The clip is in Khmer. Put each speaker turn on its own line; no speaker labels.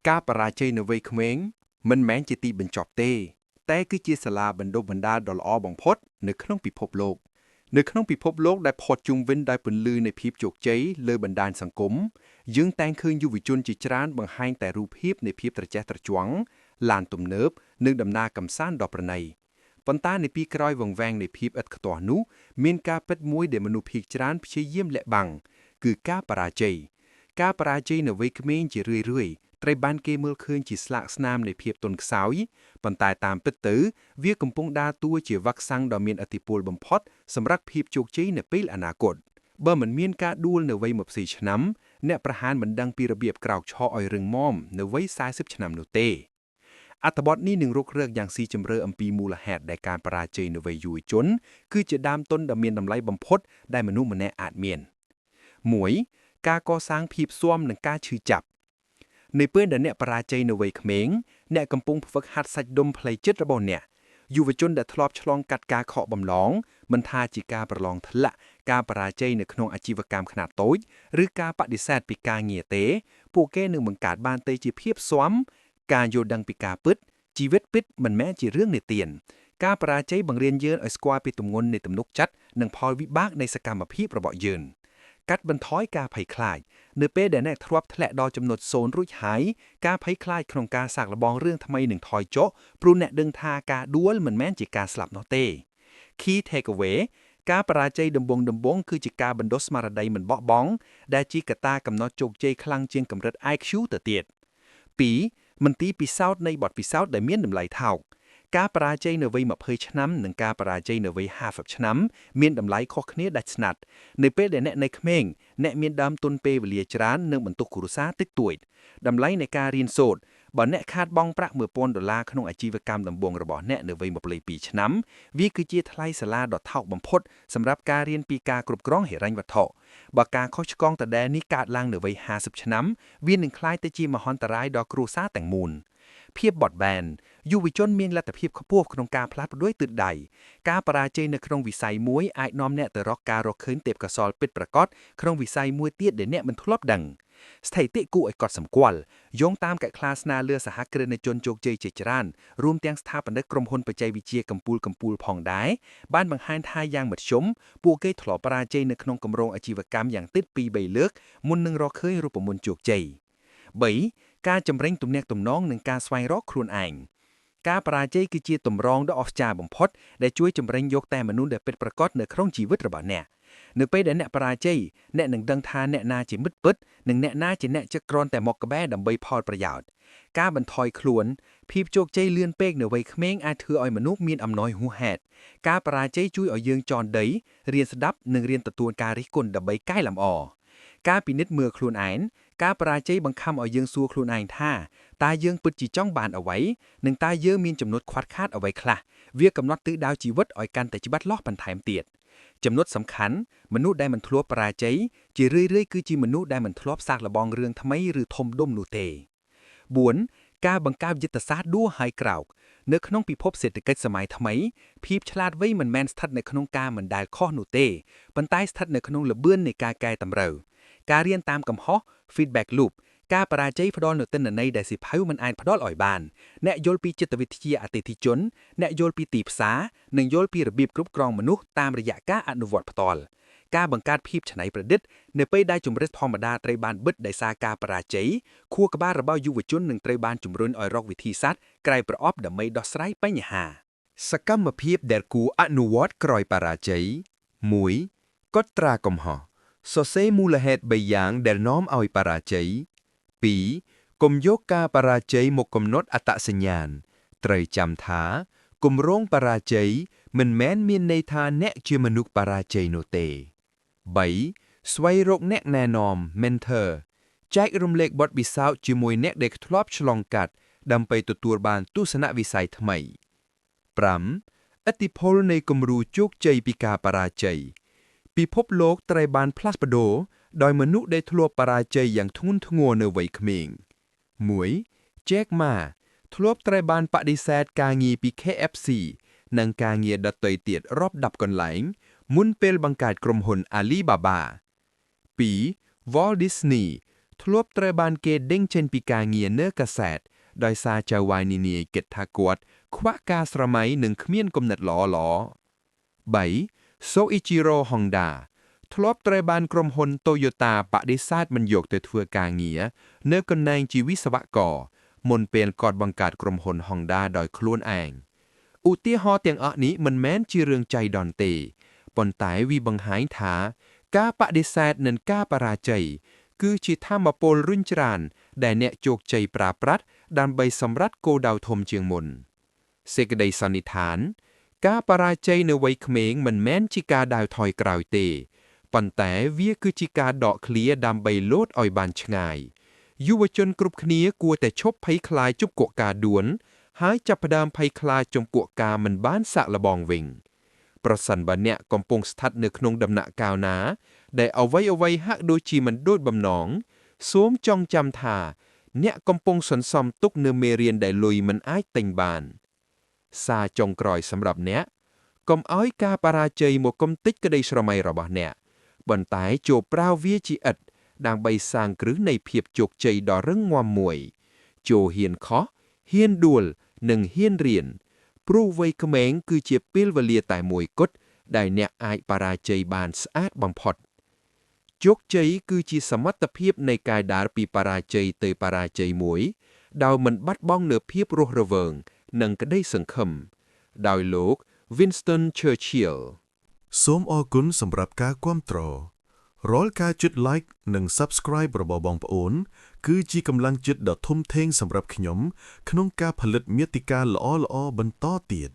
ការបរាជ័យនៅវ័យក្មេងមិនមែនជាទីបញ្ចប់ទេតែគឺជាសាលាបណ្ដុះបណ្ដាលដ៏ល្អបំផុតនៅក្នុងពិភពលោកនៅក្នុងពិភពលោកដែលផុតជុំវិញដោយពន្លឺនៃភាពជោគជ័យលើបណ្ដាញសង្គមយើងតែងឃើញយុវជនជាច្រើនបង្ហាញតែរូបភាពនៃភាពត្រចះត្រចង់ឡានទំនើបនិងដំណើរកម្សាន្តដ៏ប្រណីប៉ុន្តែនៅពីក្រោយវង្វេងនៃភាពឥតខ្ទាស់នោះមានការពិតមួយដែលមនុស្សភាគច្រើនព្យាយាមលាក់បាំងគឺការបរាជ័យនៅវ័យក្មេងជារឿយៗត្រូវបានគេមើលឃើញជាស្លាកស្នាមនៃភាពទន់ខ្សោយប៉ុន្តែតាមពិតទៅវាកំពុងដើរតួជាវ៉ាក់សាំងដ៏មានឥទ្ធិពលបំផុតសម្រាប់ភាពជោគជ័យនៅពេលអនាគតបើមិនមានការដួលនៅវ័យ20ឆ្នាំអ្នកប្រហែលមិនដឹងពីរបៀបក្រោកឈរឲ្យរឹងមាំនៅវ័យ40ឆ្នាំនោះទេអត្ថបទនេះនឹងរករកយ៉ាងស៊ីជម្រៅអំពីមូលហេតុដែលការបរាជ័យនៅវ័យយុវជនគឺជាដើមទុនដ៏មានតម្លៃបំផុតដែលមនុស្សម្នាក់អាចមាន 1. ការកសាងភាពស៊ាំនឹងការឈឺចាប់នៅពេលដែលអ្នកបរាជ័យនៅវ័យក្មេងអ្នកកំពុងហ្វឹកហាត់សាច់ដុំផ្លូវចិត្តរបស់អ្នកយុវជនដែលធ្លាប់ឆ្លងកាត់ការខកបំណងមិនថាជាការប្រឡងធ្លាក់ការបរាជ័យនៅក្នុងអាជីវកម្មខ្នាតតូចឬការបដិសេធពីការងារទេពួកគេនឹងបង្កើតបានទៅជាភាពស៊ាំការយល់ដឹងពីការពិតជីវិតពិតមិនមែនជារឿងនិទានការបរាជ័យបង្រៀនយើងឲ្យស្គាល់ពីទម្ងន់នៃទំនុកចិត្តនិងផលវិបាកនៃសកម្មភាពរបស់យើងកាត់បន្ថយការភ័យខ្លាចនៅពេលដែលអ្នកធ្លាប់ធ្លាក់ដល់ចំណុច0រួចហើយការភ័យខ្លាចក្នុងការសាកល្បងរឿងថ្មីនឹងថយចុះព្រោះអ្នកដឹងថាការដួលមិនមែនជាការស្លាប់នោះទេ Key takeaway ការបរាជ័យដំបូងគឺជាការបណ្ដុះស្មារតីមិនបោះបង់ដែលជាកត្តាកំណត់ជោគជ័យខ្លាំងជាងកម្រិត IQ ទៅទៀត 2. មន្ទីរពិសោធន៍នៃបទពិសោធន៍ដែលមានតម្លៃថោកការបរាជ័យនៅវ័យ20ឆ្នាំនិងការបរាជ័យនៅវ័យ50ឆ្នាំមានតម្លៃខុសគ្នាដាច់ស្នាត់នៅពេលដែលអ្នកនៅក្មេងអ្នកមានដើមទុនពេលវេលាច្រើននិងបន្ទុកគ្រួសារតិចតួចតម្លៃនៃការរៀនសូត្របើអ្នកខាតបង់ប្រាក់$1000ក្នុងអាជីវកម្មដំបូងរបស់អ្នកនៅវ័យ22ឆ្នាំវាគឺជាថ្លៃសាលាដ៏ថោកបំផុតសម្រាប់ការរៀនពីការគ្រប់គ្រងហិរញ្ញវត្ថុបើការខុសឆ្គងដដែលនេះកើតឡើងនៅវ័យ50ឆ្នាំវានឹងក្លាយទៅជាមហន្តរាយដល់គ្រួសារទាំងមូលភាពបត់បែនយុវជនមានលទ្ធភាពខ្ពស់ក្នុងការផ្លាស់ប្ដូរទិសដៅការបរាជ័យនៅក្នុងវិស័យមួយអាចនាំអ្នកទៅរកការរកឃើញទេពកោសល្យពិតប្រាកដក្នុងវិស័យមួយទៀតដែលអ្នកមិនធ្លាប់ដឹងស្ថិតិគួរឲ្យកត់សម្គាល់យោងតាមកិច្ចក្លាស្នាលើសហគ្រិនជនជោគជ័យជាច្រើនរួមទាំងស្ថាបនិកក្រុមហ៊ុនបច្ចេកវិទ្យាកំពូលផងដែរបានបង្ហាញថាយ៉ាងមធ្យមពួកគេធ្លាប់បរាជ័យនៅក្នុងគម្រោងអាជីវកម្មយ៉ាងតិច 2-3 លើកមុននឹងរកឃើញរូបមន្តជោគជ័យ 3. ការចម្រាញ់ទំនាក់ទំនងនិងការស្វែងរកខ្លួនឯងការបរាជ័យគឺជាទម្រង់ដ៏អស្ចារ្យបំផុតដែលជួយចម្រាញ់យកតែមនុស្សដែលពិតប្រាកដនៅក្នុងជីវិតរបស់អ្នកនៅពេលដែលអ្នកបរាជ័យអ្នកនឹងដឹងថាអ្នកណាជាមិត្តពិតនិងអ្នកណាជាអ្នកចិត្តគ្រាន់តែមកក្បែរដើម្បីផលប្រយោជន៍ការបន្ថយខ្លួនភាពជោគជ័យលឿនពេកនៅវ័យក្មេងអាចធ្វើឲ្យមនុស្សមានអំណោយហួសហេតុការបរាជ័យជួយឲ្យយើងចនដីរៀនស្ដាប់និងរៀនទទួលការរិះគន់ដើម្បីកែលម្អការពិនិត្យមើលខ្លួនឯងការបរាជ័យបង្ខំឲ្យយើងសួរខ្លួនឯងថាតើយើងពិតជាចង់បានអ្វីនិងតើយើងមានចំណុចខ្វះខាតអ្វីខ្លះវាកំណត់ទិសដៅជីវិតឲ្យកាន់តែច្បាស់លាស់បន្ថែមទៀតចំណុចសំខាន់មនុស្សដែលមិនធ្លាប់បរាជ័យជារឿយៗគឺជាមនុស្សដែលមិនធ្លាប់សាកល្បងរឿងថ្មីឬធំដុំនោះទេ 4. ការបង្កើតយុទ្ធសាស្ត្រដួលហើយក្រោកនៅក្នុងពិភពសេដ្ឋកិច្ចសម័យថ្មីភាពឆ្លាតវៃមិនមែនស្ថិតនៅក្នុងការមិនដែលខុសនោះទេប៉ុន្តែស្ថិតនៅក្នុងល្បឿននៃការកែតម្រូវការរៀនតាមកំហុស feedback loop ការបរាជ័យផ្ដល់នូវទិន្នន័យដែលសៀវភៅមិនអាចផ្ដល់ឲ្យបានអ្នកយល់ពីចិត្តវិទ្យាអតិថិជនអ្នកយល់ពីទីផ្សារនិងយល់ពីរបៀបគ្រប់គ្រងមនុស្សតាមរយៈការអនុវត្តផ្ទាល់ការបង្កើតភាពច្នៃប្រឌិតនៅពេលដែលជំរិតធម្មតាត្រូវបានបិទដោយសារការបរាជ័យខួរក្បាលរបស់យុវជននឹងត្រូវបានជំរុញឲ្យរកវិធីសាស្ត្រក្រៅប្រអប់ដើម្បីដោះស្រាយបញ្ហាសកម្មភាពដែលគួរអនុវត្តក្រោយបរាជ័យ 1. កត់ត្រាកំហុសសរសេរមូលហេតុ3យ៉ាងដែលនាំឲ្យបរាជ័យ 2. កុំយកការបរាជ័យមកកំណត់អត្តសញ្ញាណត្រូវចាំថាគម្រោងបរាជ័យមិនមែនមានន័យថាអ្នកជាមនុស្សបរាជ័យនោះទេ 3. ស្វែងរកអ្នកណែនាំ mentor ចែករំលែកបទពិសោធន៍ជាមួយអ្នកដែលធ្លាប់ឆ្លងកាត់ដើម្បីទទួលបានទស្សនវិស័យថ្មី 5. ឥទ្ធិពលនៃគំរូជោគជ័យពីការបរាជ័យពិភពលោកត្រូវបានផ្លាស់ប្ដូរដោយមនុស្សដែលធ្លាប់បរាជ័យយ៉ាងធ្ងន់ធ្ងរនៅវ័យក្មេង 1. Jack Ma ធ្លាប់ត្រូវបានបដិសេធការងារពី KFC និងការងារដទៃទៀតរាប់10កន្លែងមុនពេលបង្កើតក្រុមហ៊ុន Alibaba 2. Walt Disney ធ្លាប់ត្រូវបានគេដេញចេញពីការងារនៅកាសែតដោយសារចៅហ្វាយនានាគិតថាគាត់ខ្វះការស្រមៃនិងគ្មានគំនិតល្អៗ 3. Soichiro Honda ធ្លាប់ត្រូវបានក្រុមហ៊ុន Toyota បដិសេធមិនយកទៅធ្វើការងារនៅកន្លែងជាវិស្វករមុនពេលគាត់បង្កើតក្រុមហ៊ុន Honda ដោយខ្លួនឯងឧទាហរណ៍ទាំងអស់នេះមិនមែនជារឿងចៃដន្យទេប៉ុន្តែវាបង្ហាញថាការបដិសេធនិងការបរាជ័យគឺជាថាមពលរុញច្រានដែលអ្នកជោគជ័យប្រើប្រាស់ដើម្បីសម្រេចគោលដៅធំជាងមុនសេចក្តីសន្និដ្ឋានការបរាជ័យនៅវ័យក្មេងមិនមែនជាការដើរថយក្រោយទេប៉ុន្តែវាគឺជាការដកឃ្លាដើម្បីលោតឲ្យបានឆ្ងាយយុវជនគ្រប់គ្នាគួរតែឈប់ភ័យខ្លាចចំពោះការដួលហើយចាប់ផ្ដើមភ័យខ្លាចចំពោះការមិនបានសាកល្បងវិញប្រសិនបើអ្នកកំពុងស្ថិតនៅក្នុងដំណាក់កាលណាដែលអ្វីៗហាក់ដូចជាមិនដូចបំណងសូមចងចាំថាអ្នកកំពុងសន្សំទុកនៅមេរៀនដែលលុយមិនអាចទិញបានសារចុងក្រោយសម្រាប់អ្នកកុំឲ្យការបរាជ័យមកគំតិចក្តីស្រមៃរបស់អ្នកប៉ុន្តែចូលប្រើវាជាឥដ្ឋដើម្បីសាងគ្រឹះនៃភាពជោគជ័យដ៏រឹងមាំមួយចូលហ៊ានខុសហ៊ានដួលនិងហ៊ានរៀនព្រោះវ័យក្មេងគឺជាពេលវេលាតែមួយគត់ដែលអ្នកអាចបរាជ័យបានស្អាតបំផុតជោគជ័យគឺជាសមត្ថភាពនៃការដើរពីបរាជ័យទៅបរាជ័យមួយដោយមិនបាត់បង់នូវភាពរស់រវើងនិងក្តីសង្ឃឹមដោយលោក Winston Churchill
សូមអរគុណសម្រាប់ការគាំទ្ររាល់ការចុច like និង subscribe របស់បងប្អូនគឺជាកម្លាំងចិត្តដ៏ធំធេងសម្រាប់ខ្ញុំក្នុងការផលិតមាតិកាល្អៗបន្តទៀត